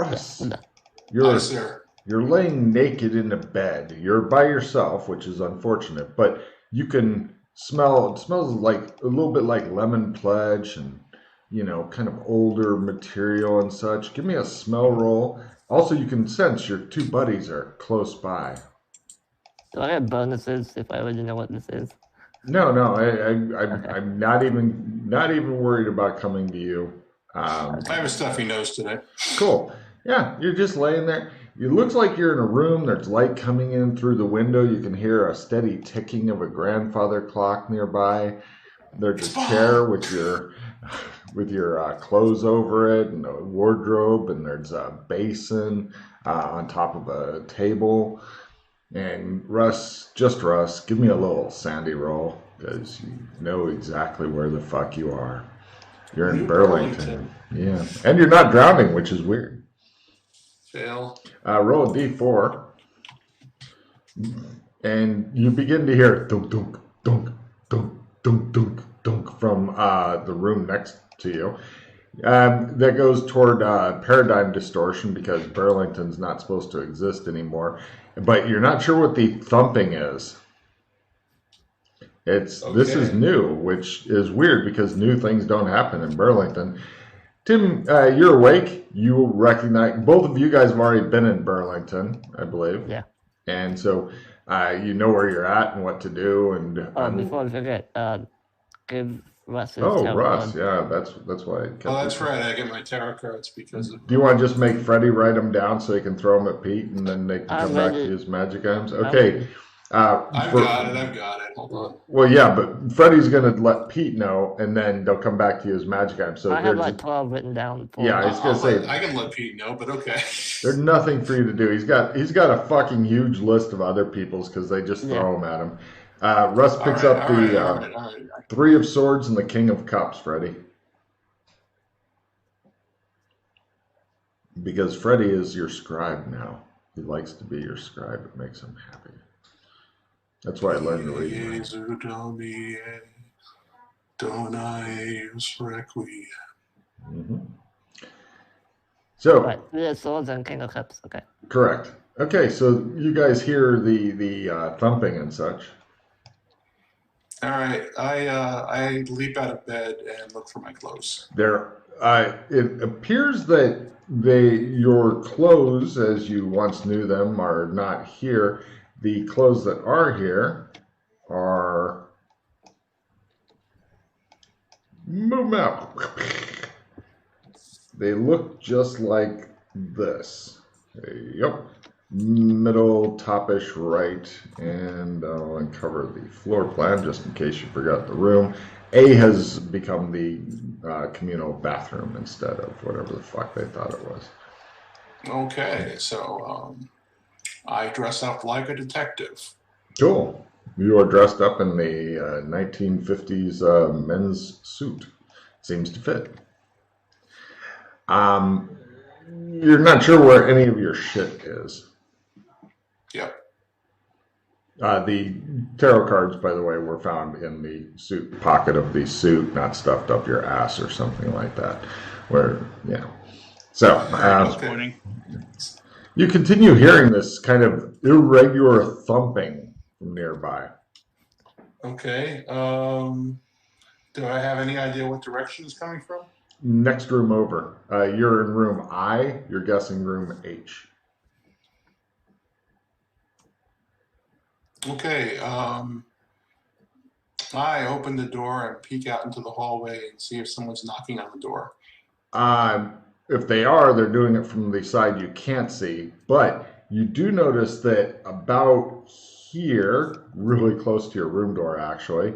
Russ, Yeah. you're Hi, sir. you're laying naked in a bed. You're by yourself, which is unfortunate, but you can smell. It smells like a little bit like lemon pledge and kind of older material and such. Give me a smell roll. Also, you can sense your two buddies are close by. Do I have bonuses if I already know what this is? No, no, Okay. I'm not even worried about coming to you. I have a stuff he knows today. Cool. Yeah, you're just laying there. It looks like you're in a room. There's light coming in through the window. You can hear a steady ticking of a grandfather clock nearby. There's a chair with your clothes over it and a wardrobe, and there's a basin on top of a table. And Russ, just Russ, give me a little sandy roll because you know exactly where the fuck you are. You're in New Burlington. Yeah. And you're not drowning, which is weird. Fail. Roll a d4, and you begin to hear dunk, dunk, dunk, dunk, dunk, dunk, dunk from the room next to you. That goes toward paradigm distortion because Burlington's not supposed to exist anymore. But you're not sure what the thumping is. This is new, which is weird because new things don't happen in Burlington. Tim, you're awake. You recognize both of you guys have already been in Burlington, I believe. Yeah. And so you know where you're at and what to do. And Before I forget, give Russ his oh, tarot Russ, card. yeah, that's why. I kept Oh, that's it. right. I get my tarot cards because of. Do you want to just make Freddie write them down so he can throw them at Pete, and then they can come back to use magic items? Okay. I've got it. Hold on. Well, yeah, but Freddie's going to let Pete know, and then they'll come back to use magic items. So I have like 12 written down. Yeah, I was gonna say I can let Pete know, but okay. there's nothing for you to do. He's got a fucking huge list of other people's because they just throw them at him. Russ picks up the Three of Swords and the King of Cups, Freddie. Because Freddie is your scribe now. He likes to be your scribe. It makes him happy. That's why I learned to read. Mm-hmm. So, right, Three of Swords and King of Cups. Okay. Correct. Okay, so you guys hear the thumping and such. All right, I leap out of bed and look for my clothes. It appears that your clothes, as you once knew them, are not here. The clothes that are here are move out. They look just like this. Yep. Middle, topish, right, and I'll uncover the floor plan just in case you forgot the room. A has become the communal bathroom instead of whatever the fuck they thought it was. Okay, so I dress up like a detective. Cool. You are dressed up in the 1950s men's suit. Seems to fit. You're not sure where any of your shit is. Yep. The tarot cards, by the way, were found in the suit pocket of the suit, not stuffed up your ass or something like that. So, you continue hearing this kind of irregular thumping from nearby. Okay. Do I have any idea what direction it's coming from? Next room over. You're in room I. You're guessing room H. Okay. I open the door and peek out into the hallway and see if someone's knocking on the door. If they are, they're doing it from the side you can't see. But you do notice that about here, really close to your room door actually,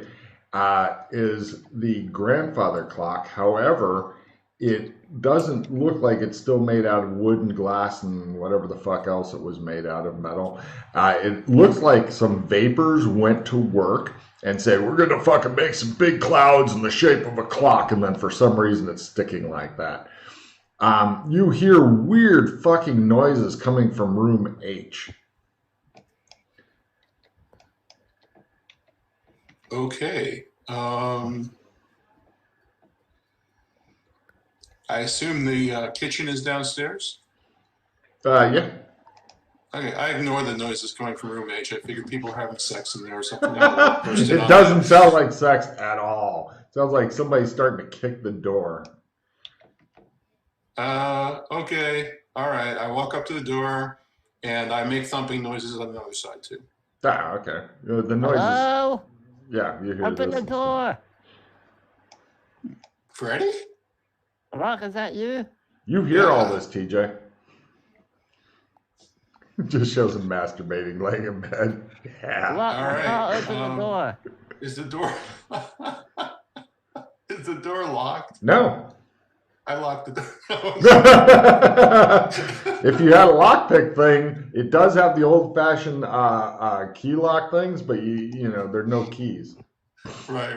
is the grandfather clock. However, it doesn't look like it's still made out of wood and glass and whatever the fuck else it was made out of, metal. It looks like some vapors went to work and said, we're going to fucking make some big clouds in the shape of a clock, and then for some reason it's sticking like that. You hear weird fucking noises coming from room H. Okay. I assume the kitchen is downstairs? Yeah. Okay, I ignore the noises coming from room H. I figured people are having sex in there or something. I burst in It on doesn't that. sound like sex at all. It sounds like somebody's starting to kick the door. Okay. All right. I walk up to the door and I make thumping noises on the other side too. Ah, okay. The noises. Hello? Yeah, you hear Open this. the door. Freddy? Rock, is that you? You hear all Yeah. this, TJ. Just shows him masturbating, laying in bed. Yeah. Rock, All I right, can't open the door. Is the door is the door locked? No. I locked the door. If you had a lockpick thing, it does have the old-fashioned key lock things, but you know there are no keys. Right.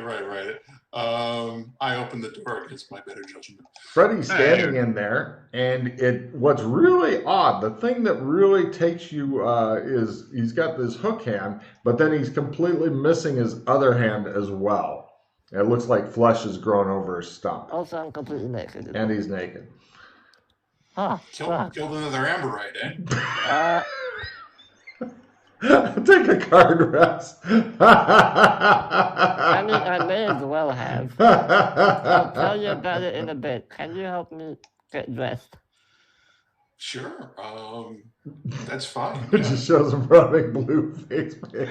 I opened the door against my better judgment. Freddy's standing in there, and what's really odd, the thing that really takes you is he's got this hook hand, but then he's completely missing his other hand as well. It looks like flesh has grown over his stump. Also, I'm completely naked. And he's naked. Oh, fuck. Killed another Amberite, eh? Take a card rest. I mean, I may as well have. I'll tell you about it in a bit. Can you help me get dressed? Sure. That's fine. It just shows him running blue face paint.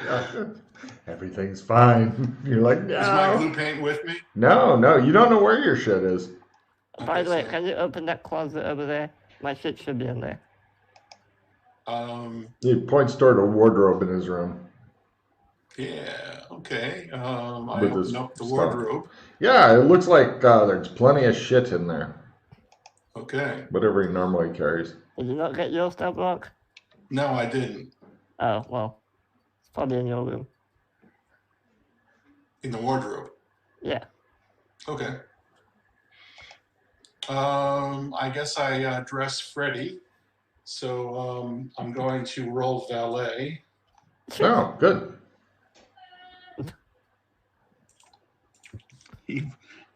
Everything's fine. You're like, no. Is my blue paint with me? No, you don't know where your shit is. By the way, so- can you open that closet over there? My shit should be in there. He points toward a wardrobe in his room. Yeah, okay. I With his open up the stuff. wardrobe. Yeah, it looks like there's plenty of shit in there. Okay. Whatever he normally carries. Did you not get your stuff, Rock? No, I didn't. Oh, well. It's probably in your room. In the wardrobe. Yeah. Okay. I guess I dress Freddy. So I'm going to roll valet. Oh, good.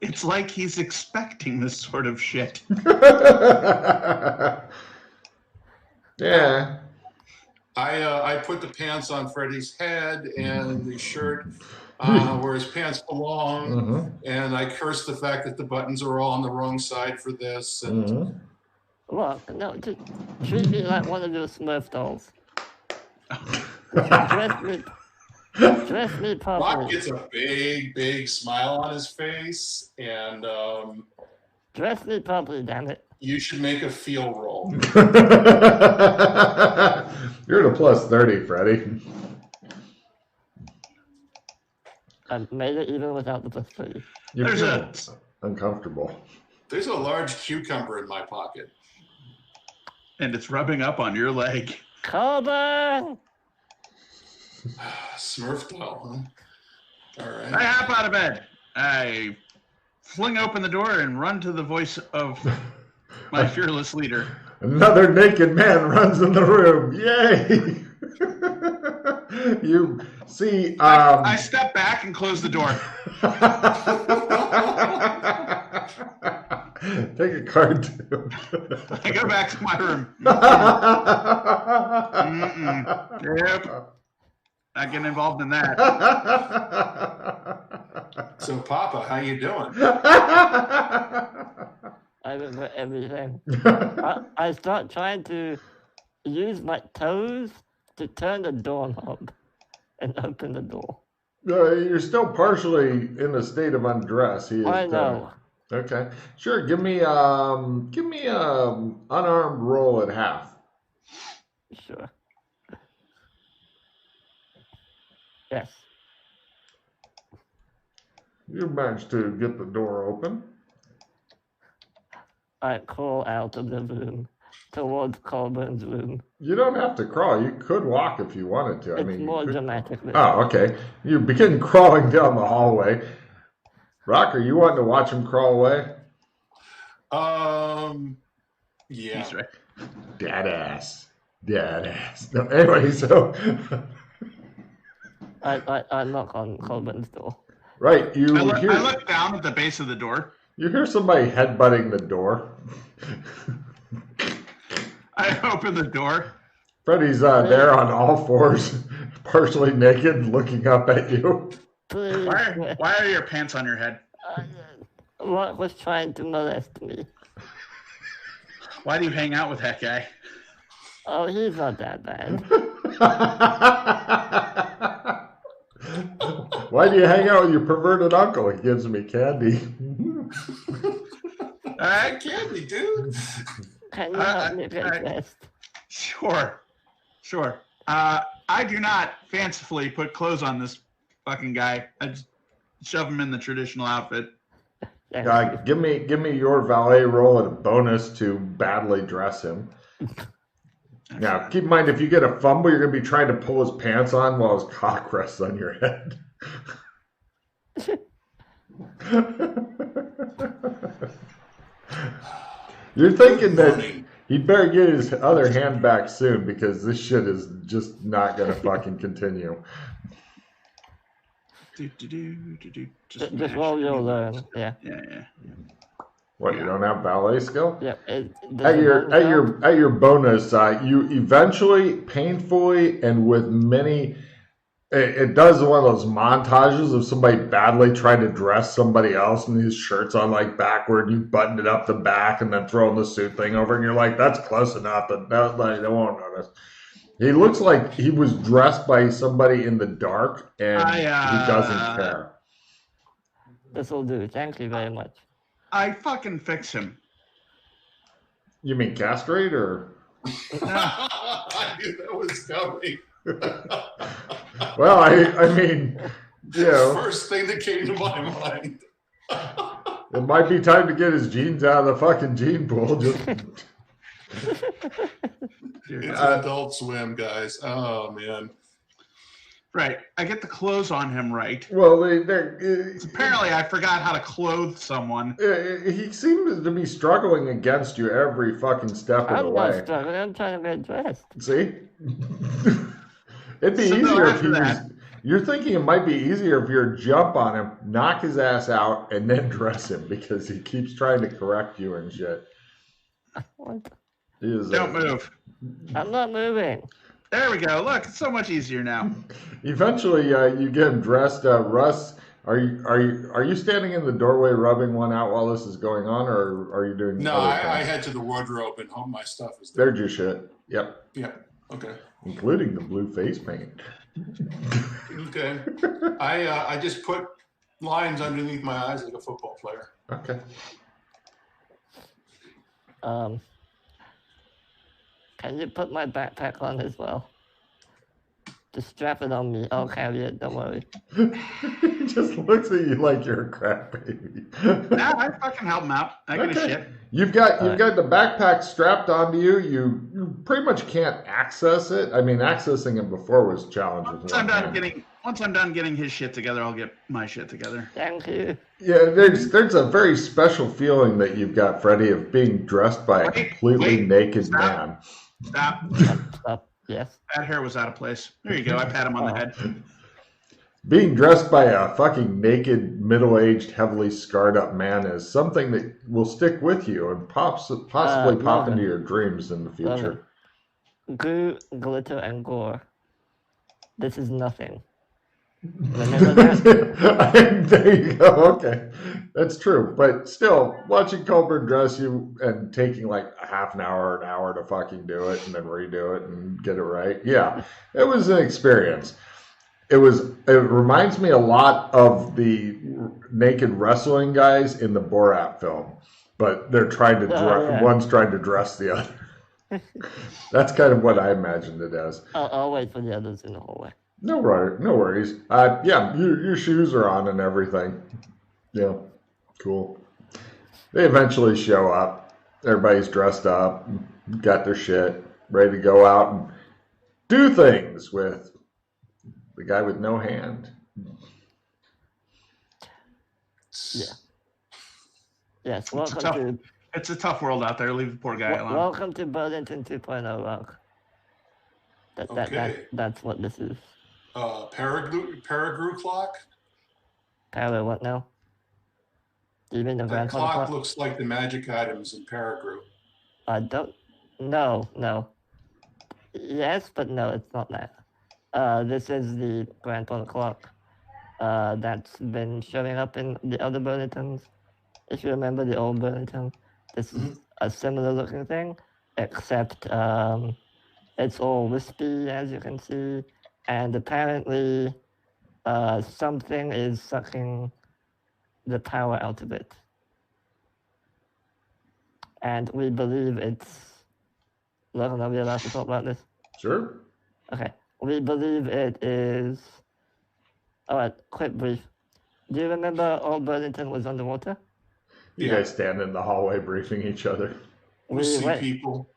It's like he's expecting this sort of shit. Yeah. I put the pants on Freddy's head and the shirt where his pants belong, Mm-hmm. and I curse the fact that the buttons are all on the wrong side for this. And Mm-hmm. Look, no, just treat me like one of your Smurf dolls. Dress me Rock properly. gets a big smile on his face, and Dress me properly, damn it. you should make a feel roll. You're at a plus 30, Freddy. I made it even without the plus 30. You There's feel a- uncomfortable. There's a large cucumber in my pocket. And it's rubbing up on your leg. Coburn! Smurf doll, huh? All I right. hop out of bed. I fling open the door and run to the voice of my fearless leader. Another naked man runs in the room. Yay! You see, I step back and close the door. Take a card too. I go back to my room. Yep. Not getting involved in that. So, Papa, how you doing? I remember everything. I start trying to use my toes to turn the doorknob and open the door. You're still partially in a state of undress. He is I know. Okay, sure. Give me unarmed roll at half. Sure. Yes. You managed to get the door open. I crawl out of the room towards Colburn's room. You don't have to crawl. You could walk if you wanted to. It's you more could- dramatic. Than Oh, okay. You begin crawling down the hallway. Rock, are you wanting to watch him crawl away? Yeah. He's right. Dad ass. No, anyway, so I knock on Colburn's door. right, you I hear look down at the base of the door. you hear somebody headbutting the door. I open the door. Freddy's there on all fours, partially naked, looking up at you. Please. Why are your pants on your head? What was trying to molest me? Why do you hang out with that guy? Oh, he's not that bad. Why do you hang out with your perverted uncle? He gives me candy. All right. Candy, dude. Can you help me get dressed? Sure. I do not fancifully put clothes on this fucking guy. I just shove him in the traditional outfit. Give me your valet roll and a bonus to badly dress him. Now, keep in mind, if you get a fumble, you're going to be trying to pull his pants on while his cock rests on your head. You're thinking that he'd better get his other hand back soon because this shit is just not going to fucking continue. Just roll your learn. Yeah. What, you don't have ballet skill? Yeah. At your bonus, you eventually, painfully, and with many, it does one of those montages of somebody badly trying to dress somebody else, and his shirt's on like backward. You buttoned it up the back, and then throwing the suit thing over, and you're like, "That's close enough," but that, like, they won't notice. He looks like he was dressed by somebody in the dark, and he doesn't care. This will do. Thank you very much. I fucking fix him. You mean castrate or? I knew that was coming. Well, I mean, you know, First thing that came to my mind. it might be time to get his jeans out of the fucking gene pool. Just It's Adult Swim, guys. Oh man. Right. I get the clothes on him right. well, Apparently, I forgot how to clothe someone. he seems to be struggling against you every fucking step of the I'm way. not struggling. I'm trying to get dressed. See? It'd be So easier if after he was. that- You're thinking it might be easier if you're jump on him, knock his ass out, and then dress him because he keeps trying to correct you and shit. What? He is, Don't move. I'm not moving. There we go. Look, it's so much easier now. Eventually, you get him dressed. Russ, are you standing in the doorway rubbing one out while this is going on, or are you doing? No, other I things? head to the wardrobe and home my stuff is there. There's your shit. Yep, Yeah. Okay. including the blue face paint. Okay. I just put lines underneath my eyes like a football player. Okay. Can you put my backpack on as well? Just strap it on me. I'll carry it. Don't worry. He just looks at you like you're a crap baby. Nah, I fucking help him out. I give a shit. You've got the backpack strapped onto you. You pretty much can't access it. I mean, accessing it before was challenging. Once I'm done getting his shit together, I'll get my shit together. Thank you. Yeah, there's a very special feeling that you've got, Freddie, of being dressed by a completely naked man. Stop. Stop. Yes. That hair was out of place. There you go. I pat him on the head. Being dressed by a fucking naked, middle-aged, heavily scarred-up man is something that will stick with you and possibly pop love into it. your dreams in the future. Goo, glitter, and gore. This is nothing. Remember that? There you go. Okay, that's true. But still, watching Colburn dress you and taking like a half an hour to fucking do it and then redo it and get it right. Yeah, it was an experience. It reminds me a lot of the naked wrestling guys in the Borat film, but they're trying to one's trying to dress the other. That's kind of what I imagined it as. I'll wait for the others in the hallway. No worries. Yeah, your shoes are on and everything. Yeah, cool. They eventually show up. Everybody's dressed up, got their shit, ready to go out and do things with the guy with no hand. Yeah. Yes, welcome It's a tough world out there. Leave the poor guy alone. welcome to Burlington 2.0 Rock. That's what this is. Paragrew clock. Para what now? Do you mean the That grandfather clock clock? looks like the magic items in Paragrew. I don't No. Yes, but no, it's not that. This is the grandfather clock that's been showing up in the other Burlingtons. If you remember the old Burlington, this is a similar looking thing, except it's all wispy, as you can see, and apparently something is sucking the power out of it. And we believe it's... Logan, are we allowed to talk about this? Sure. Okay. We believe it is... Alright, quick brief. Do you remember old Burlington was underwater? You Yeah. guys stand in the hallway briefing each other. We see people.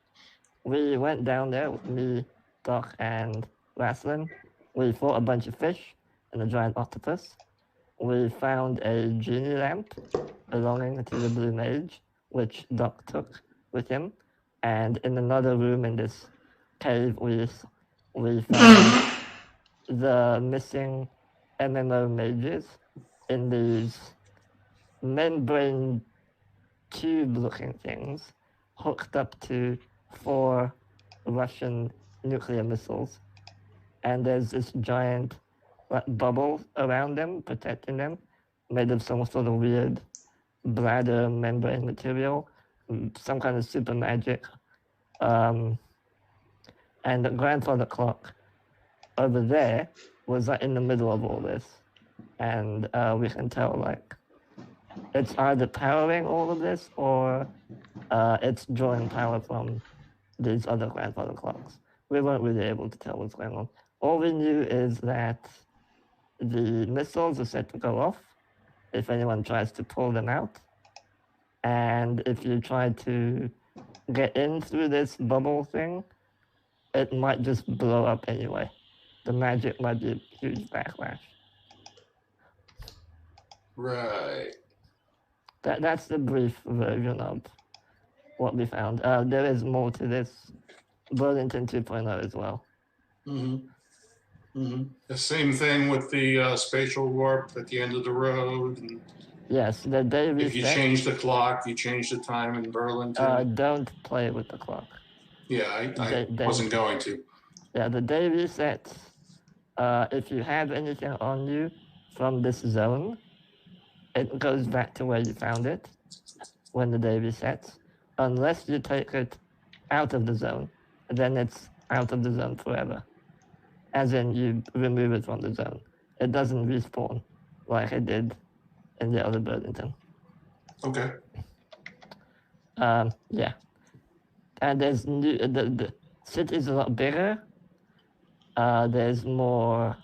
We went down there, me, Doc, and Raslin. We fought a bunch of fish and a giant octopus. We found a genie lamp belonging to the Blue Mage, which Doc took with him. And in another room in this cave, we found the missing MMO mages in these membrane tube-looking things hooked up to 4 Russian nuclear missiles. And there's this giant bubble around them, protecting them, made of some sort of weird bladder membrane material, some kind of super magic. And the grandfather clock over there was in the middle of all this. And we can tell it's either powering all of this or it's drawing power from these other grandfather clocks. We weren't really able to tell what's going on. All we knew is that the missiles are set to go off if anyone tries to pull them out. And if you try to get in through this bubble thing, it might just blow up anyway. The magic might be a huge backlash. Right. That's the brief version of what we found. There is more to this Burlington 2.0 as well. The same thing with the spatial warp at the end of the road. And Yes, the day reset. if you change the clock, you change the time in Burlington. Don't play with the clock. Yeah, I wasn't going to. Yeah, the day resets. If you have anything on you from this zone, it goes back to where you found it when the day resets. Unless you take it out of the zone, then it's out of the zone forever. As in, you remove it from the zone. It doesn't respawn like it did in the other Burlington. Okay. Yeah. And there's the city's a lot bigger. There's more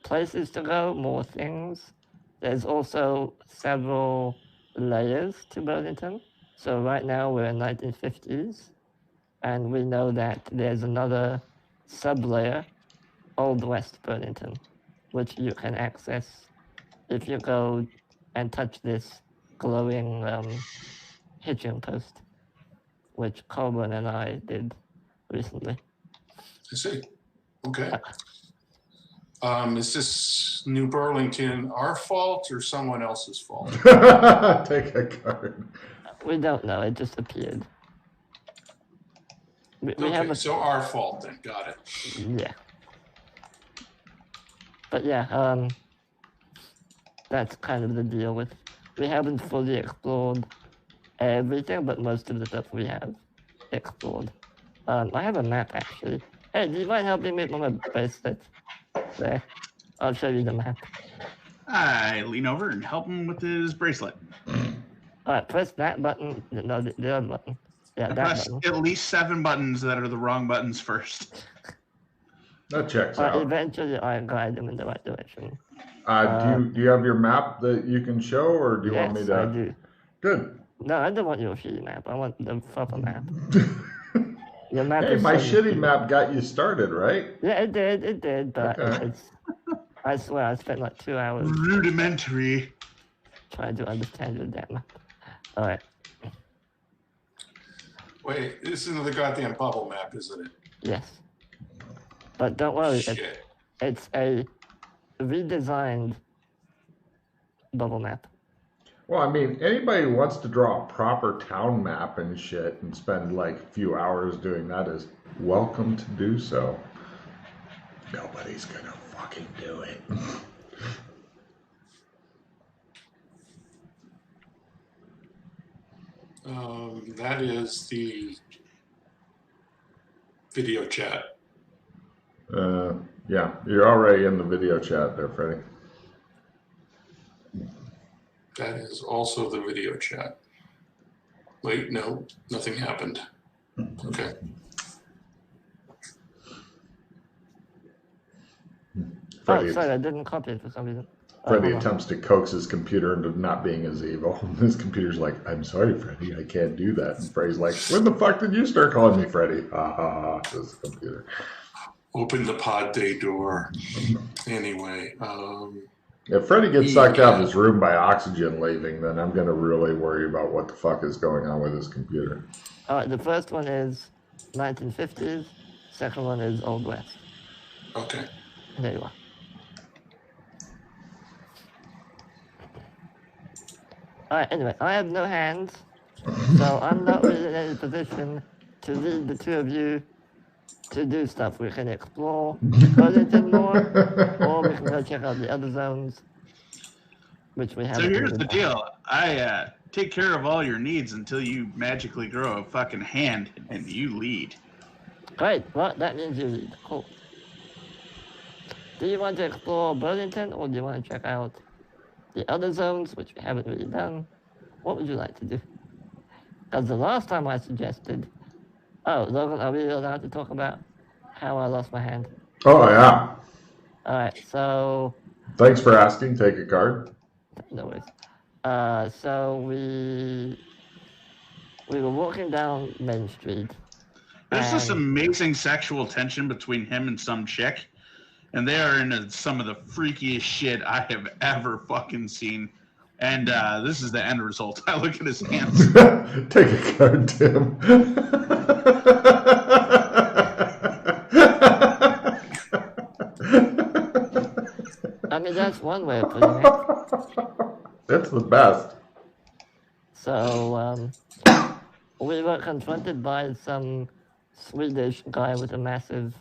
places to go, more things. There's also several layers to Burlington. So right now we're in 1950s, and we know that there's another sub-layer, Old West Burlington, which you can access if you go and touch this glowing hitching post, which Colburn and I did recently. I see. Okay. Is this New Burlington our fault or someone else's fault? Take a card. We don't know. It just appeared. We have So our fault then. Got it. Yeah. But yeah, that's kind of the deal with. We haven't fully explored everything, but most of the stuff we have explored. I have a map actually. Hey, do you mind helping me with my bracelet? There. I'll show you the map. I lean over and help him with his bracelet. Alright, press that button. No, the other button. Yeah, I that press button. at least 7 buttons that are the wrong buttons first. That checks out. Eventually, I guide them in the right direction. Do you have your map that you can show, or do you want me to? Yes, I do. Good. No, I don't want your shitty map. I want the proper map. Your map Hey, is my so- shitty map got you started, right? Yeah, it did, but Okay. it's... I swear, I spent like 2 hours Rudimentary. trying to understand your damn map. Alright, Wait, this is the goddamn bubble map, isn't it? yes. But don't worry, Shit. it's a redesigned bubble map. Well, I mean, anybody who wants to draw a proper town map and shit and spend like a few hours doing that is welcome to do so. Nobody's gonna fucking do it. That is the video chat. Yeah, you're already in the video chat there, Freddie. That is also the video chat. Wait, no, nothing happened. Okay. Freddie, sorry, I didn't copy it for some reason. Freddie hold on. attempts to coax his computer into not being as evil. His computer's like, I'm sorry, Freddie, I can't do that. And Freddie's like, when the fuck did you start calling me Freddie? Ha ha ha, says the computer. Open the pod day door. Anyway, If Freddie gets sucked out of his room by oxygen leaving, then I'm going to really worry about what the fuck is going on with his computer. All right, the first one is 1950s. Second one is Old West. okay. There you are. All right, anyway, I have no hands, so I'm not really in any position to lead the two of you to do stuff. We can explore Burlington more, or we can go check out the other zones, which we haven't. So here's even the done. deal. I take care of all your needs until you magically grow a fucking hand and you lead. Great, well, that means you lead. Cool. Do you want to explore Burlington, or do you want to check out the other zones, which we haven't really done? What would you like to do? Because the last time I suggested... Oh, Logan, are we allowed to talk about how I lost my hand? Oh, yeah. Alright, so... Thanks for asking. Take a card. No worries. So we were walking down Main Street. There's this and- amazing sexual tension between him and some chick, and they are in some of the freakiest shit I have ever fucking seen. And this is the end result. I look at his hands. Take a card, Tim. I mean, that's one way of putting it. That's the best. So, we were confronted by some Swedish guy with a massive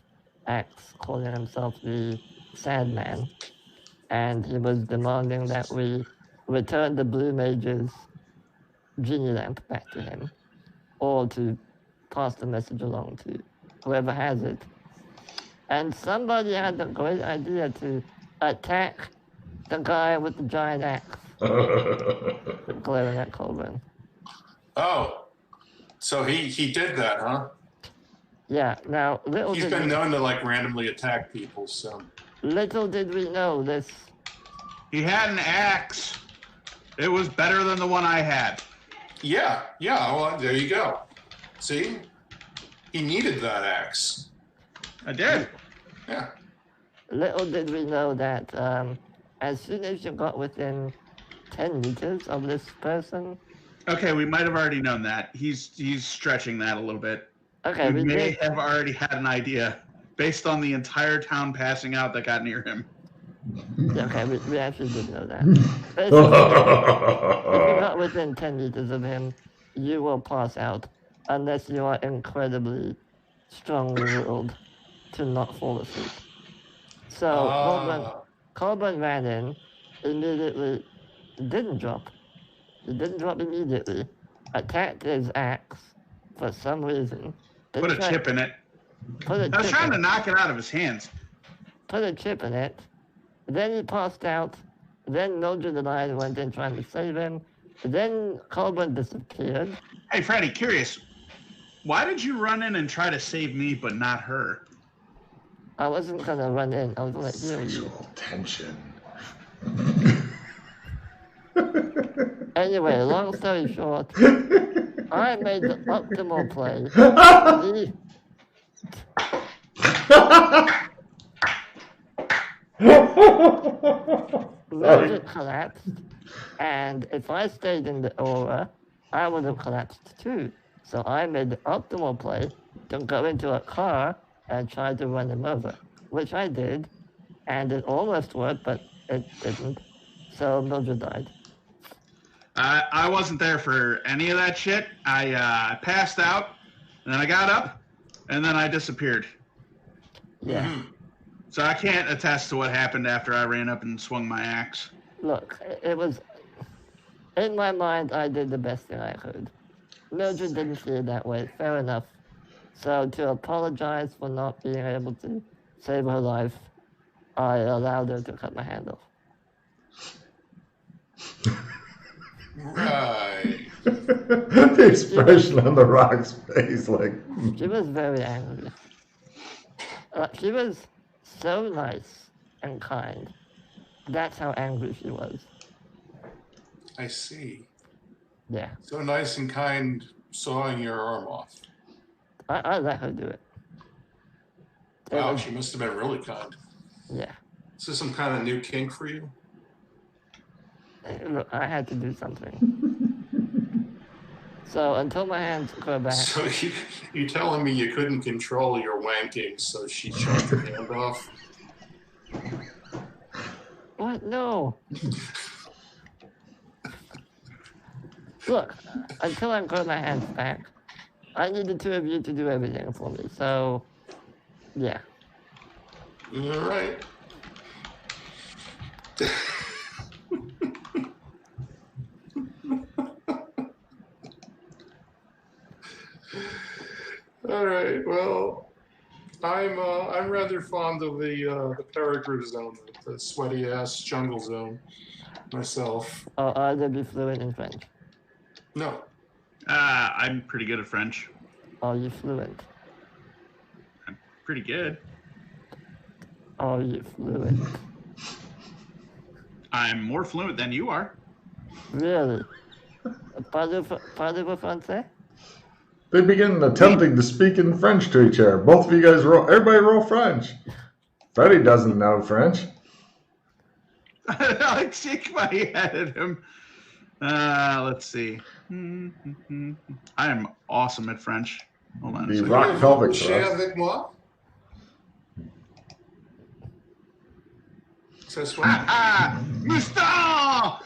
axe calling himself the Sandman. And he was demanding that we return the Blue Mage's genie lamp back to him, or to pass the message along to whoever has it. And somebody had the great idea to attack the guy with the giant axe, glaring at Colburn. Oh, so he did that, huh? Yeah, now, He's been known to like randomly attack people, so. little did we know this. He had an axe. It was better than the one I had. Yeah, well, there you go. See? He needed that axe. I did. Yeah. Little did we know that as soon as you got within 10 meters of this person, Okay, we might have already known that. He's stretching that a little bit. okay, We we may did. have already had an idea based on the entire town passing out that got near him. Okay, we actually did know that. Basically, if you got within 10 meters of him, you will pass out unless you are incredibly strong-willed to not fall asleep. So Colburn ran in, immediately didn't drop. He didn't drop immediately, attacked his axe for some reason. Put a chip in it. Put a I was chip trying in to it. knock it out of his hands. Put a chip in it. Then he passed out. Then Mildred and I went in trying to save him. Then Colburn disappeared. Hey, Freddie, curious. Why did you run in and try to save me but not her? I wasn't gonna run in. I was gonna heal you. Sexual tension. Anyway, long story short, I made the optimal play. Mildred collapsed, and if I stayed in the aura, I would have collapsed too. So I made the optimal play to go into a car and try to run him over, which I did, and it almost worked, but it didn't. So Mildred died. I wasn't there for any of that shit. I passed out, and then I got up, and then I disappeared. Yeah. Mhm. So I can't attest to what happened after I ran up and swung my axe. Look, it was in my mind. I did the best thing I could. Mildred didn't see it that way. Fair enough. So to apologize for not being able to save her life, I allowed her to cut my hand off. Right. The expression on the Rock's face, like, She was very angry. She was so nice and kind. That's how angry she was. I see. Yeah. So nice and kind, sawing your arm off. I let her do it. Wow, she must have been really kind. Yeah. Is this some kind of new kink for you? Look, I had to do something. So until my hands grow back. So you telling me you couldn't control your wanking, so she chopped your hand off? What? No. Look, until I grow my hands back, I need the two of you to do everything for me. So, yeah. All right. All right. Well, I'm rather fond of the Peregrine zone, the sweaty ass jungle zone, myself. Or either be fluent in French. No. I'm pretty good at French. Are you fluent? Pretty good. Are you fluent? I'm more fluent than you are. Really? Parlez-vous français? they begin attempting to speak in French to each other. Both of you guys roll. Everybody roll French. Freddie doesn't know French. I shake my head at him. Let's see. I am awesome at French. Hold on a The second. rock pelvic Chien thrust. avec moi? Ça soit. Moustache!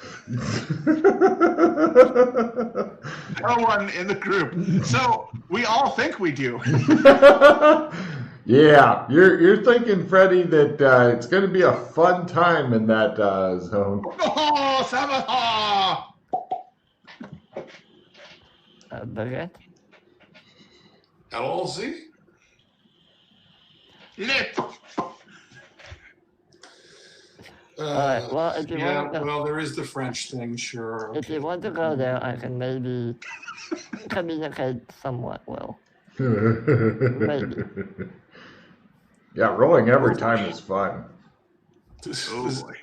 No one in the group. So we all think we do. Yeah, you're thinking, Freddie, that it's going to be a fun time in that zone. Oh, Sabaton! Baguette? Allons-y. Lit. Alright, well, if you Yeah, want to go, well, there is the French thing, sure. if you want to go there, I can maybe communicate somewhat well. Yeah, rolling every time is fun. Oh boy.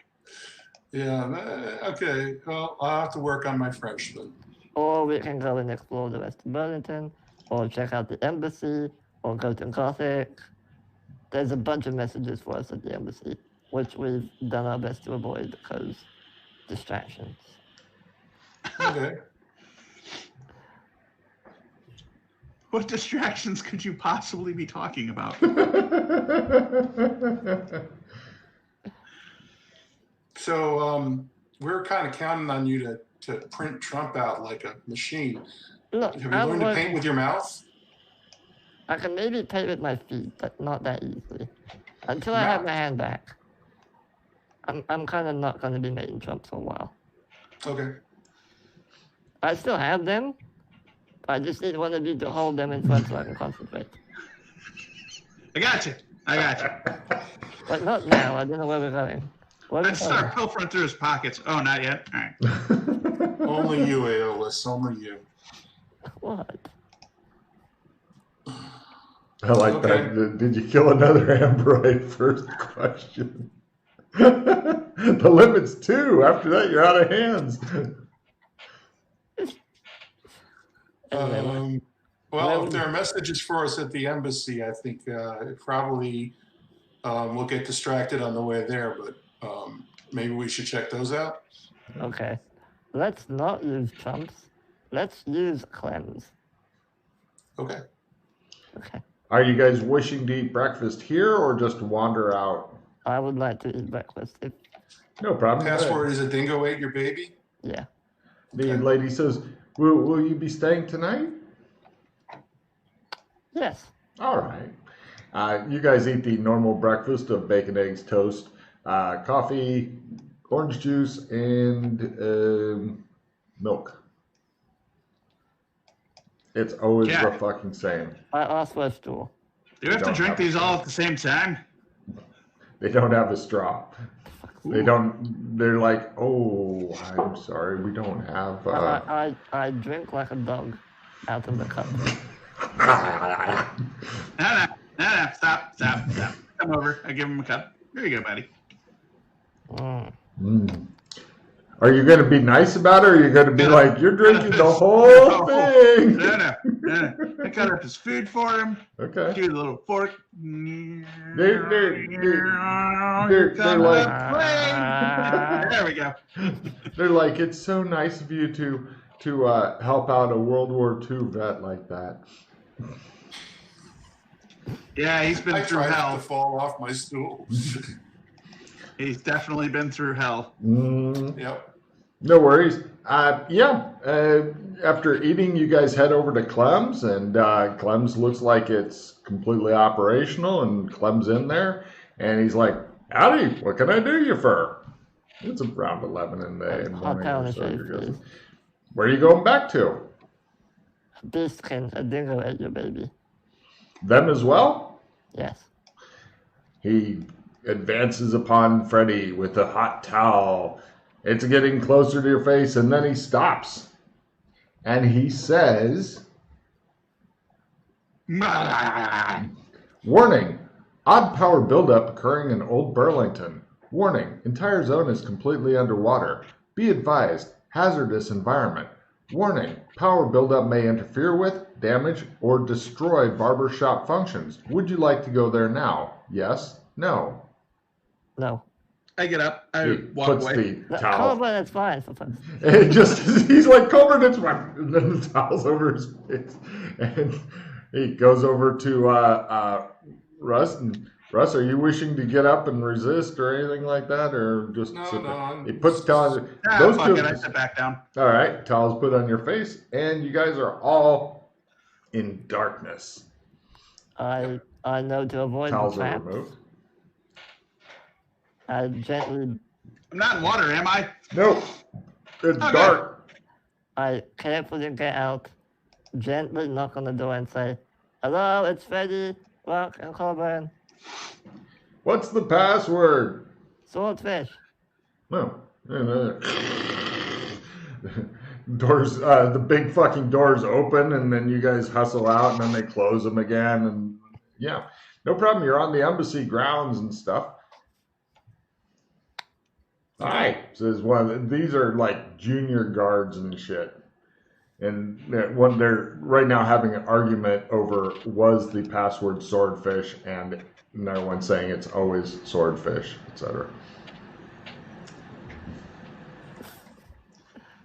Yeah, okay. Well, I'll have to work on my French then. Or we can go and explore the rest of Burlington, or check out the embassy, or go to Gothic. There's a bunch of messages for us at the embassy, which we've done our best to avoid because distractions. Okay. What distractions could you possibly be talking about? So we're kind of counting on you to print Trump out like a machine. Look, Have you learned to paint with your mouth? I can maybe paint with my feet, but not that easily. Until I have my hand back. I'm kind of not going to be making Trump for a while. Okay. I still have them. I just need one of you to hold them in front so I can concentrate. I got you. But not now. I don't know where we're going. Where are we Let's going? start pilfering through his pockets. Oh, not yet? All right. Only you, Aeolus. Only you. What? I like Okay. that. Did you kill another android? First question. The limit's 2. After that, you're out of hands. Well, if there are messages for us at the embassy, I think probably we'll get distracted on the way there, but maybe we should check those out. Okay. Let's not use Trumps. Let's use Clems. Okay. Okay. Are you guys wishing to eat breakfast here or just wander out? I would like to eat breakfast. No problem. Password is a dingo ate your baby. Yeah. The Okay. lady says, will you be staying tonight? Yes. All right. You guys eat the normal breakfast of bacon, eggs, toast, coffee, orange juice, and milk. It's always Yeah. the fucking same. I asked for a stool. Do you have to don't drink have these to. all at the same time? They don't have a straw. They don't. They're like, oh, I'm sorry, we don't have. I drink like a dog out of the cup. No, stop. Come over. I give him a cup. Here you go, buddy. Are you going to be nice about it, or are you going to be No. like, you're drinking the whole No. thing? No. I cut up his food for him. Okay. Give him a little fork. They're like, There we go. they're like, it's so nice of you to help out a World War II vet like that. Yeah, he's been I through tried hell. to fall off my stool. He's definitely been through hell. Yep. No worries. After eating, you guys head over to Clem's, and Clem's looks like it's completely operational, and Clem's in there, and he's like, howdy, what can I do you for? It's around 11 in the morning or so. You're guessing. Where are you going back to? Beastkin, a dingo ate your baby. Them as well? Yes. He advances upon Freddy with a hot towel. It's getting closer to your face, and then he stops. And he says, warning, odd power buildup occurring in Old Burlington. Warning, entire zone is completely underwater. Be advised, hazardous environment. Warning, power buildup may interfere with, damage, or destroy barbershop functions. Would you like to go there now? Yes? No? No. I get up. He I walk puts away. the towel. But it's fine sometimes. And he's like, Colbert, it's fine. And then the towel's over his face. And he goes over to Russ. And Russ, are you wishing to get up and resist or anything like that? Or just sit there? He puts towels. Those Fuck two. it. I sit back down. All right. Towels put on your face. And you guys are all in darkness. I know to avoid Towels the are trap. removed. I gently, I'm not in water, am I? Nope. It's Okay. dark. I carefully get out, gently knock on the door and say, hello, it's Freddy, Rock, and Colburn. What's the password? Swordfish. No. Doors, the big fucking doors open, and then you guys hustle out, and then they close them again, and yeah, no problem. You're on the embassy grounds and stuff. Hi, says one. These are like junior guards and shit, and one they're right now having an argument over was the password swordfish, and another one saying it's always swordfish, etc.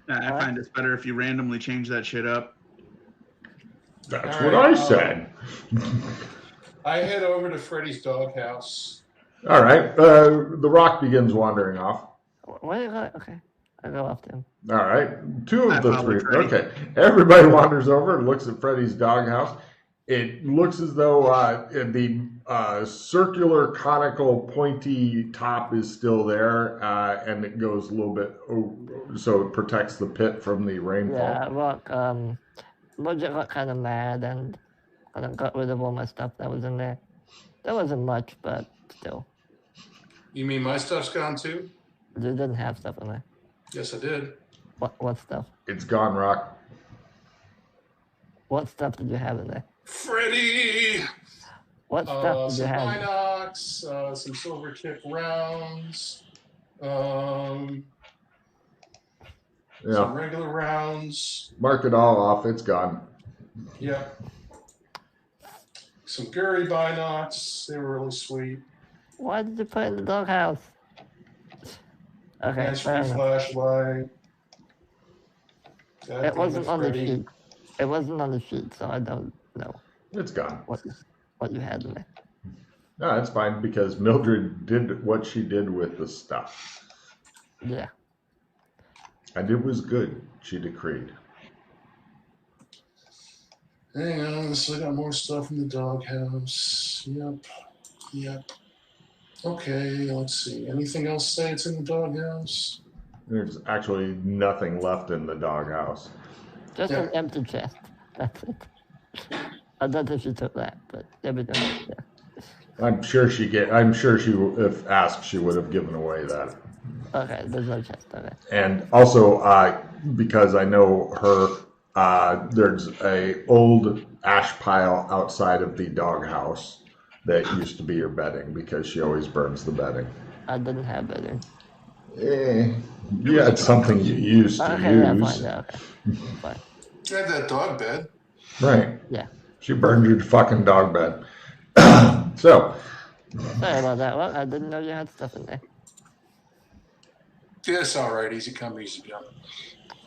I find it's better if you randomly change that shit up. That's All what right, I said. I head over to Freddy's doghouse. All right, the Rock begins wandering off. Where are you going? Okay. I go after him. All right, two I of the follow three. Freddy. Okay, everybody wanders over and looks at Freddy's doghouse. It looks as though the circular, conical, pointy top is still there, and it goes a little bit, so it protects the pit from the rainfall. Yeah, Rock, Roger got kind of mad and kind of got rid of all my stuff that was in there. There wasn't much, but still. You mean my stuff's gone too? You didn't have stuff in there. Yes, I did. What stuff? It's gone, Rock. What stuff did you have in there? Freddy! What stuff did you Some have? binocs, some silver tip rounds, some Yeah, regular rounds. mark it all off. It's gone. Yeah. Some Gurry binocs. They were really sweet. Why did you put it in the doghouse? Okay, Nice fair free enough. flashlight. That It thing wasn't with on the Freddy. sheet. It wasn't on the sheet, so I don't know It's gone. what you had in there. No, it's fine because Mildred did what she did with the stuff. Yeah. And it was good, she decreed. Hang on, so I got more stuff in the doghouse. Yep. Okay, let's see. Anything else say it's in the doghouse? There's actually nothing left in the doghouse. Just Yeah. an empty chest. That's it. I don't think she took that, but everything else, yeah. I'm sure if asked, she would have given away that. Okay, there's no chest. Okay. And also, because I know her, there's a old ash pile outside of the doghouse that used to be her bedding because she always burns the bedding. I didn't have bedding. Yeah, it's something you used to Okay, yeah, use. fine, yeah, okay. Fine. You had that dog bed. Right. Yeah. She burned your fucking dog bed. So, Sorry about that. Well, I didn't know you had stuff in there. Yeah, it's all right. Easy come, easy go.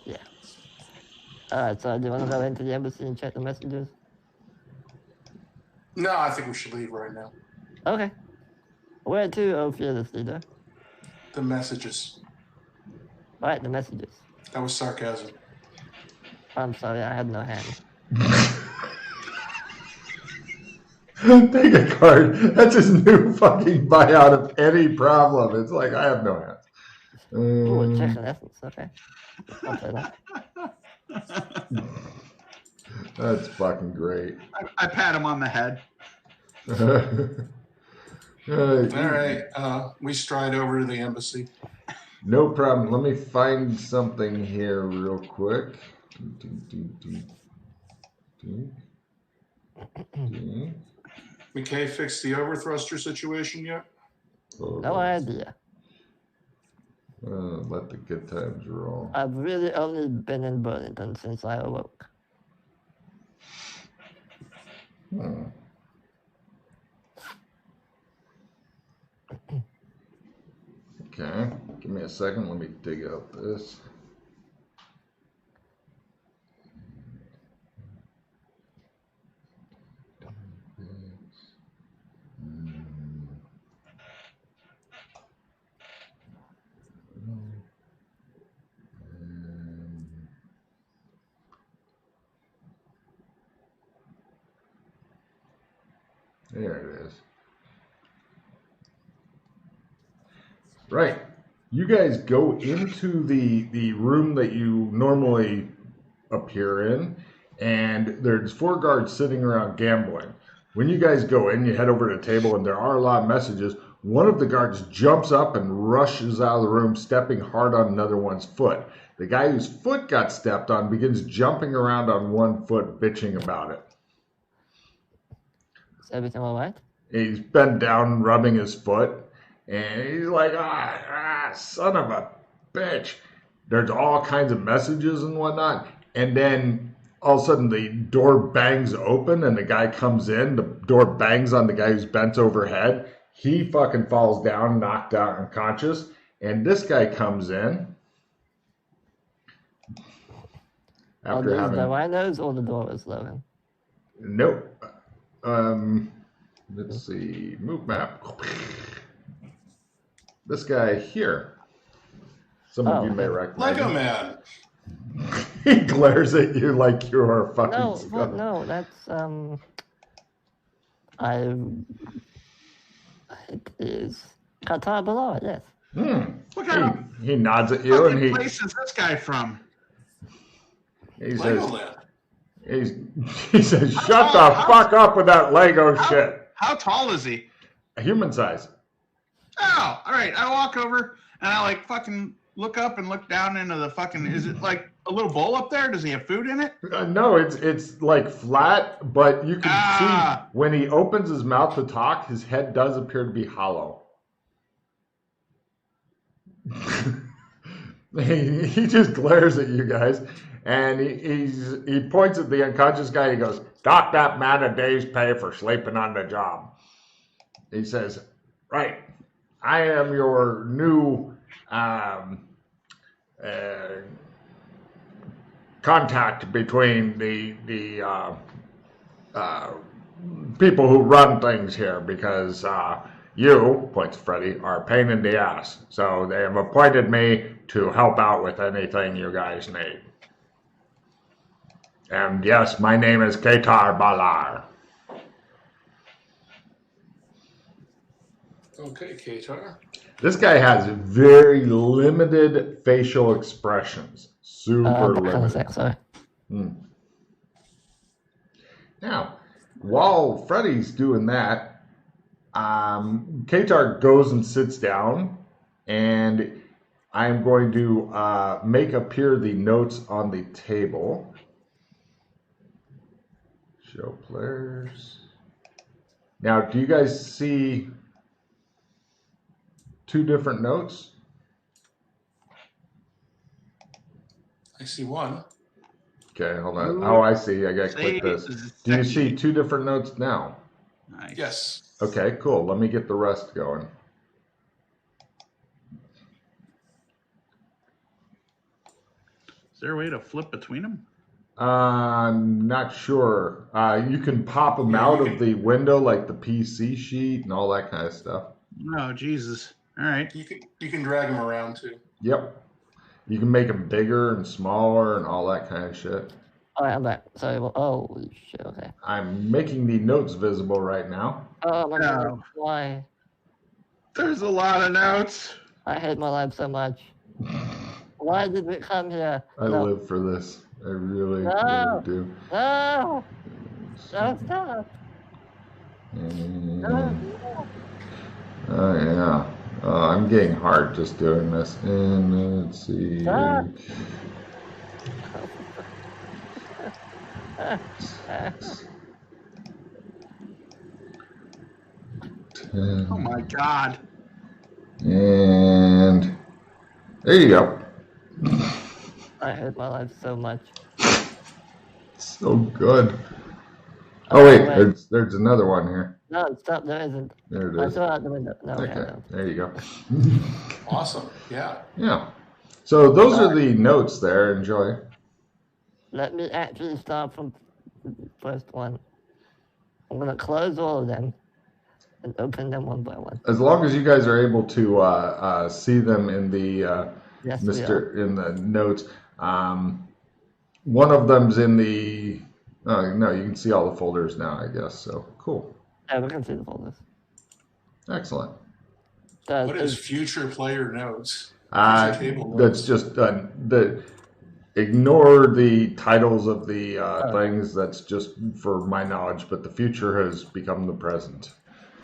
Yeah. Alright, so do you want to go into the embassy and check the messages? No, I think we should leave right now. Okay. Where to, oh fearless leader? The messages. Right, the messages. That was sarcasm. I'm sorry, I had no hand. take a card. That's his new fucking buyout of any problem. It's like, I have no hands. Ooh, check an essence, okay. I'll play that. That's fucking great. I pat him on the head. All right, we stride over to the embassy. No problem. Let me find something here real quick. McKay fixed the overthruster situation yet? No idea. Let the good times roll. I've really only been in Burlington since I awoke. Okay, give me a second. Let me dig out this. There it is. Right. You guys go into the room that you normally appear in, and there's 4 guards sitting around gambling. When you guys go in, you head over to the table, and there are a lot of messages. One of the guards jumps up and rushes out of the room, stepping hard on another one's foot. The guy whose foot got stepped on begins jumping around on one foot, bitching about it. Is everything alright? He's bent down, rubbing his foot, and he's like, son of a bitch. There's all kinds of messages and whatnot. And then all of a sudden the door bangs open and the guy comes in. The door bangs on the guy who's bent overhead. He fucking falls down, knocked out unconscious. And this guy comes in. After Are these having... the rhinos or the doors, Logan? Nope. Let's see. Move map. This guy here. Some of you may recognize Lego him. Man. He glares at you like you're a fucking No, skunk. what? No, that's it is Qatar below it, yes. What kind of He nods at you and fucking he place is this guy from? says, Legoland. he says, shut the fuck up with that Lego shit. How tall is he? A human size. Oh, all right. I walk over and I like fucking look up and look down into the fucking. Is it like a little bowl up there? Does he have food in it? No, it's like flat, but you can see when he opens his mouth to talk, his head does appear to be hollow. He just glares at you guys, and he points at the unconscious guy. He goes, "Dock that man a day's pay for sleeping on the job." He says, "Right, I am your new contact between the people who run things here because you," points Freddy, "are a pain in the ass. So they have appointed me to help out with anything you guys need. And yes, my name is Ketar Balar. Okay, Katar. This guy has very limited facial expressions. Super What kind of limited. sex, sorry. Now, while Freddy's doing that, Katar goes and sits down, and I'm going to make appear the notes on the table. Show players. Now, do you guys see two different notes? I see one. Okay, hold on. Oh, I see. I got to click this. Do you see two different notes now? Nice. Yes. Okay, cool. Let me get the rest going. Is there a way to flip between them? I'm not sure. You can pop them out of the window like the PC sheet and all that kind of stuff. Oh, Jesus. All right. You can drag them around too. Yep. You can make them bigger and smaller and all that kind of shit. All right, I'm back. Sorry. Well, oh, shit. Okay. I'm making the notes visible right now. Oh my God. No. Why? There's a lot of notes. I hate my life so much. Why did we come here? I No. live for this. I really, No. really do. No. No, stop. No. Oh, yeah. I'm getting hard just doing this. And let's see. Stop. Oh my God. And there you go. I hate my life so much. So good. Oh wait, there's another one here. No, stop. There isn't. There it I is. saw it out the window. No, Okay, no. there you go. Awesome. Yeah. Yeah. So those are the notes there. Enjoy. Let me actually start from the first one. I'm gonna close all of them and open them one by one. As long as you guys are able to see them in the Yes, we are. in the notes. One of them's in the. Oh no, you can see all the folders now. I guess so. Cool. Yeah, we can see the folders. Excellent. What is future player notes? Future table That's notes. just ignore the titles of the things. That's just for my knowledge. But the future has become the present.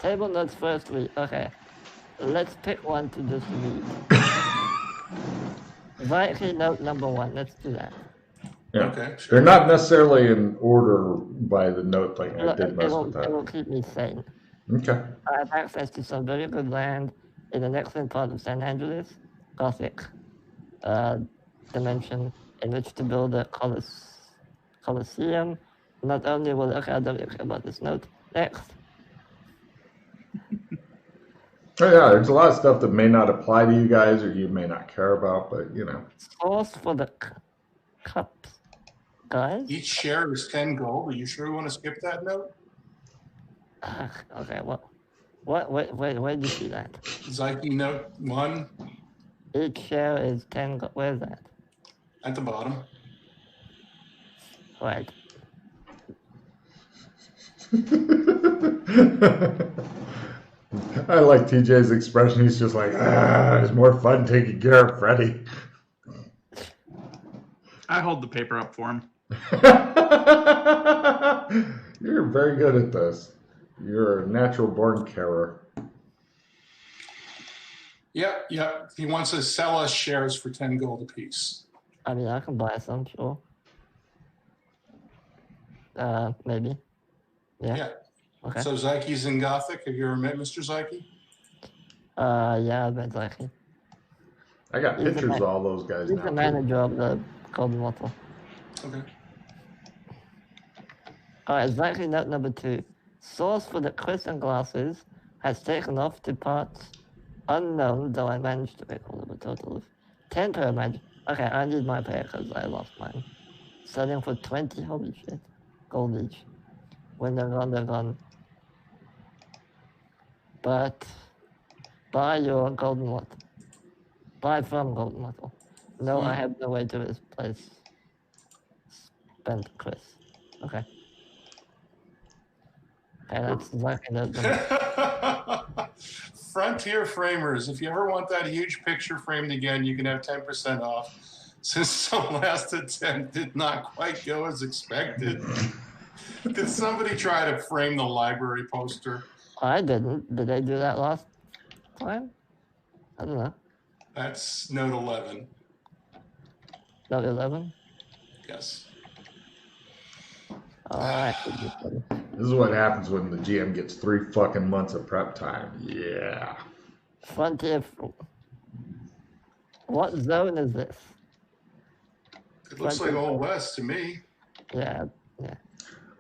Table notes firstly. Okay. Let's pick one to just read. Viking note number 1. Let's do that. Yeah. Okay, sure. They're not necessarily in order by the note thing. I did mess with It will that. keep me sane. Okay. I have access to some very good land in an excellent part of San Angeles, Gothic dimension, in which to build a Colosseum. Not only will I don't care about this note. Next. Oh yeah, there's a lot of stuff that may not apply to you guys or you may not care about, but you know. Source for the cups, guys. Each share is 10 gold. Are you sure we want to skip that note? Okay, where did you see that? Psyche note 1 Each share is 10 gold. Where's that? at the bottom. Right. I like TJ's expression. He's just like, it's more fun taking care of Freddy. I hold the paper up for him. You're very good at this. You're a natural born carer. Yep. He wants to sell us shares for 10 gold apiece. I mean, I can buy some, sure. Maybe. Yeah. Okay. So Zyke's in Gothic. Have you ever met Mr. Zyke? Yeah, I've met Zyke. I got pictures of all those guys He's now. the manager of the Golden Water. Okay. Alright, Zyke note number 2. Source for the crystal glasses has taken off to parts unknown, though I managed to make all of a total of 10 per magic. Okay, I need my pair because I lost mine. Selling for 20, holy shit. Gold each. When they're gone, they're gone. But buy your golden water. Buy from Golden Muscle. No, I have no way to replace Spent Chris. Okay. Okay, that's exactly the Frontier Framers, if you ever want that huge picture framed again, you can have 10% off. Since some last attempt did not quite go as expected. Did somebody try to frame the library poster? I didn't. Did they do that last time? I don't know. That's note 11. Note 11? Yes. Alright. This is what happens when the GM gets 3 fucking months of prep time. Yeah. Frontier. What zone is this? It looks like Old West to me. Yeah, yeah.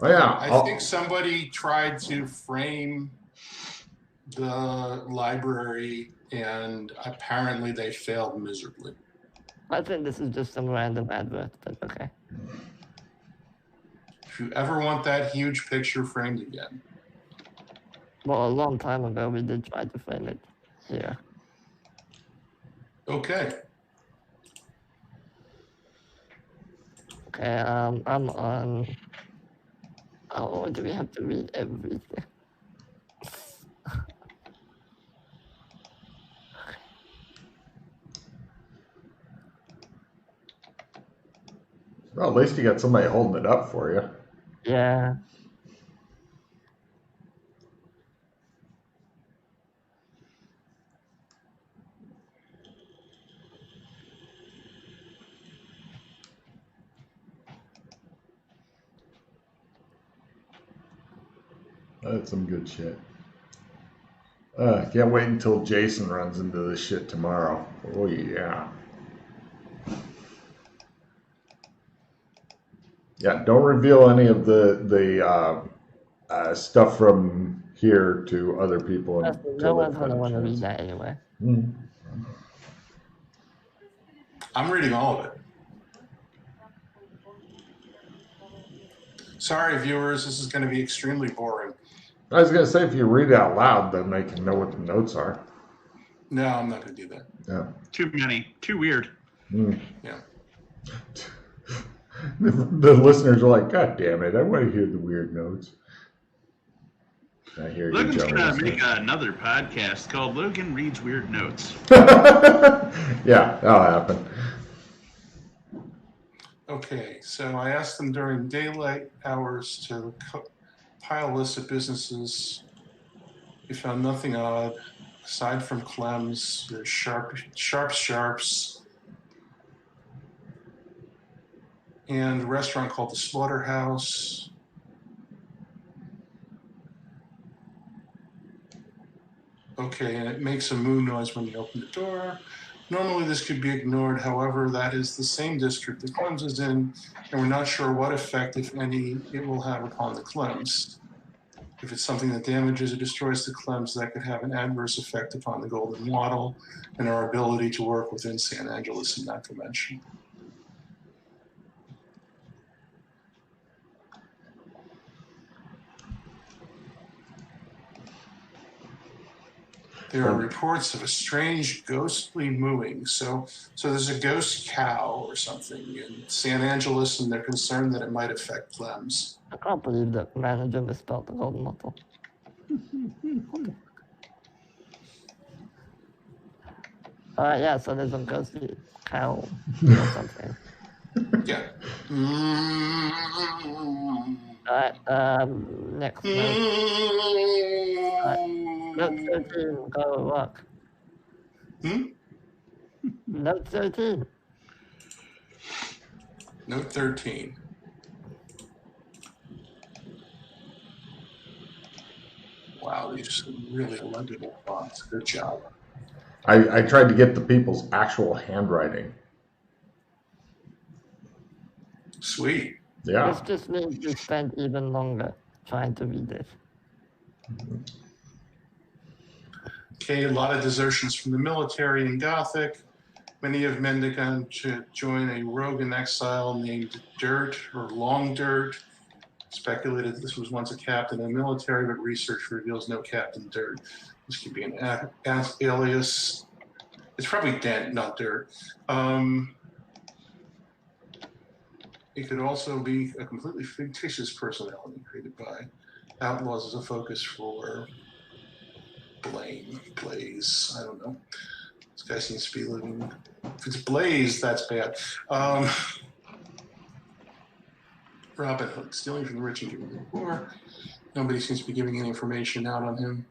Oh yeah. I think somebody tried to frame the library and apparently they failed miserably. I think this is just some random advert, but okay. If you ever want that huge picture framed again. Well, a long time ago we did try to frame it here. Okay. Okay, I'm on. Oh, do we have to read everything? Well, at least you got somebody holding it up for you. Yeah. That's some good shit. Can't wait until Jason runs into this shit tomorrow. Oh yeah. Yeah, don't reveal any of the stuff from here to other people. No one's gonna want to read that anyway. I'm reading all of it. Sorry, viewers, this is going to be extremely boring. I was going to say, if you read it out loud, then they can know what the notes are. No, I'm not going to do that. Yeah. Too many. Too weird. Yeah. The listeners are like, God damn it, I want to hear the weird notes. I hear you, Logan's Joey. going to make another podcast called Logan Reads Weird Notes. Yeah, that'll happen. Okay, so I asked them during daylight hours to compile a list of businesses. We found nothing odd, aside from Clem's. There's Sharps, and a restaurant called the Slaughterhouse. Okay, and it makes a moo noise when you open the door. Normally this could be ignored, however, that is the same district the Clems is in, and we're not sure what effect, if any, it will have upon the Clems. If it's something that damages or destroys the Clems, that could have an adverse effect upon the Golden Wattle and our ability to work within San Angeles in that dimension. There are reports of a strange ghostly mooing. So there's a ghost cow or something in San Angeles, and they're concerned that it might affect Clems. I can't believe the manager misspelled the Golden Muscle. Yeah, so there's a ghostly cow or something. Yeah. Next note. Note 13, go walk. Note 13. Note 13. Wow, these are really legible fonts. Good job. I tried to get the people's actual handwriting. Sweet. Yeah. This just means you spent even longer trying to read this. Okay, a lot of desertions from the military in Gothic. Many have begun to join a rogue in exile named Dirt or Long Dirt. Speculated this was once a captain in the military, but research reveals no Captain Dirt. This could be an alias. It's probably dent, not dirt. It could also be a completely fictitious personality created by outlaws as a focus for Blaze. I don't know. This guy seems to be living. If it's Blaze, that's bad. Robin Hood, stealing from the rich and giving to the poor. Nobody seems to be giving any information out on him,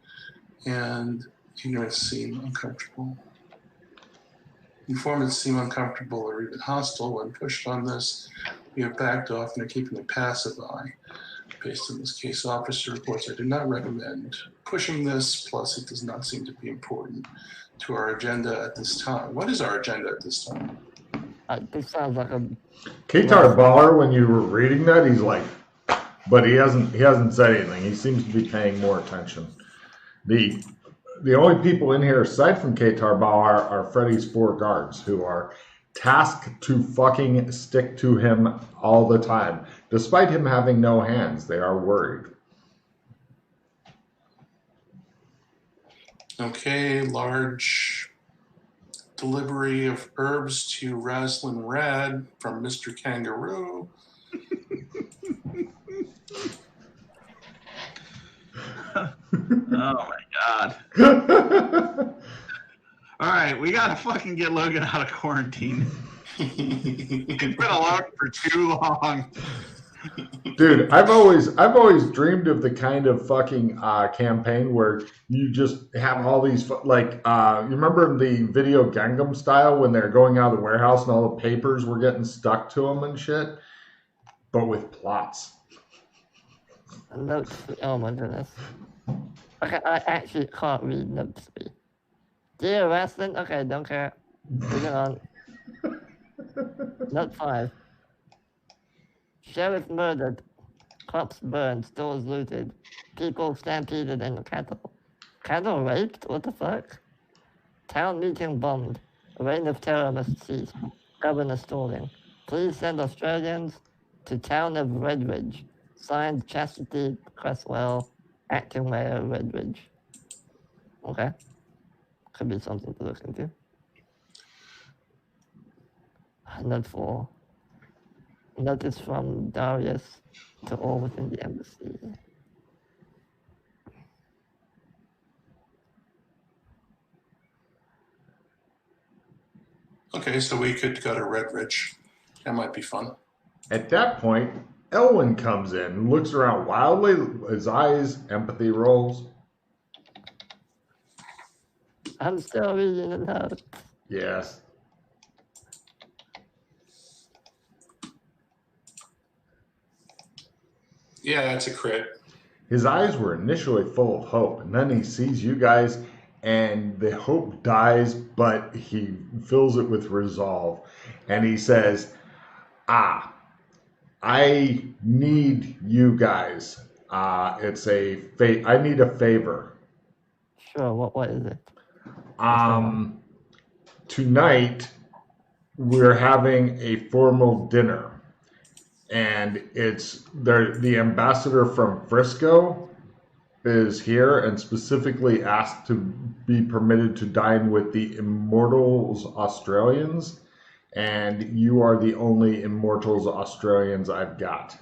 and ignorance seem uncomfortable. Informants seem uncomfortable or even hostile when pushed on this. We have backed off and are keeping a passive eye. Based on this case, officer reports I do not recommend pushing this, plus it does not seem to be important to our agenda at this time. What is our agenda at this time? This sounds like a Qatar Baller, when you were reading that, he's like, but he hasn't said anything. He seems to be paying more attention. The only people in here aside from Qatar Baller are Freddy's 4 guards, who are tasked to fucking stick to him all the time. Despite him having no hands, they are worried. Okay, large delivery of herbs to Raslin Rad from Mr. Kangaroo. Oh my god. All right, we gotta fucking get Logan out of quarantine. He's been alone for too long. Dude, I've always dreamed of the kind of fucking campaign where you just have all these you remember the video Gangnam Style when they're going out of the warehouse and all the papers were getting stuck to them and shit, but with plots. notes. Oh my goodness. Okay, I actually can't read notes. Dear Weston, okay, don't care. Moving on. Note 5. Sheriff murdered. Crops burned. Stores looted. People stampeded and cattle. Cattle raped? What the fuck? Town meeting bombed. A reign of terror must cease. Governor stalling. Please send Australians to town of Redridge. Signed Chastity Cresswell, acting mayor Redridge. Okay. Could be something to look into. Note 4. Notice from Darius to all within the embassy. Okay, so we could go to Redridge. That might be fun. At that point, Elwyn comes in, looks around wildly, his eyes, empathy rolls. I'm still reading the note. Yes. Yeah, that's a crit. His eyes were initially full of hope, and then he sees you guys, and the hope dies, but he fills it with resolve. And he says, I need you guys. It's a I need a favor. Sure, what is it? Tonight, we're having a formal dinner. And it's the ambassador from Frisco is here and specifically asked to be permitted to dine with the Immortals Australians. And you are the only Immortals Australians I've got.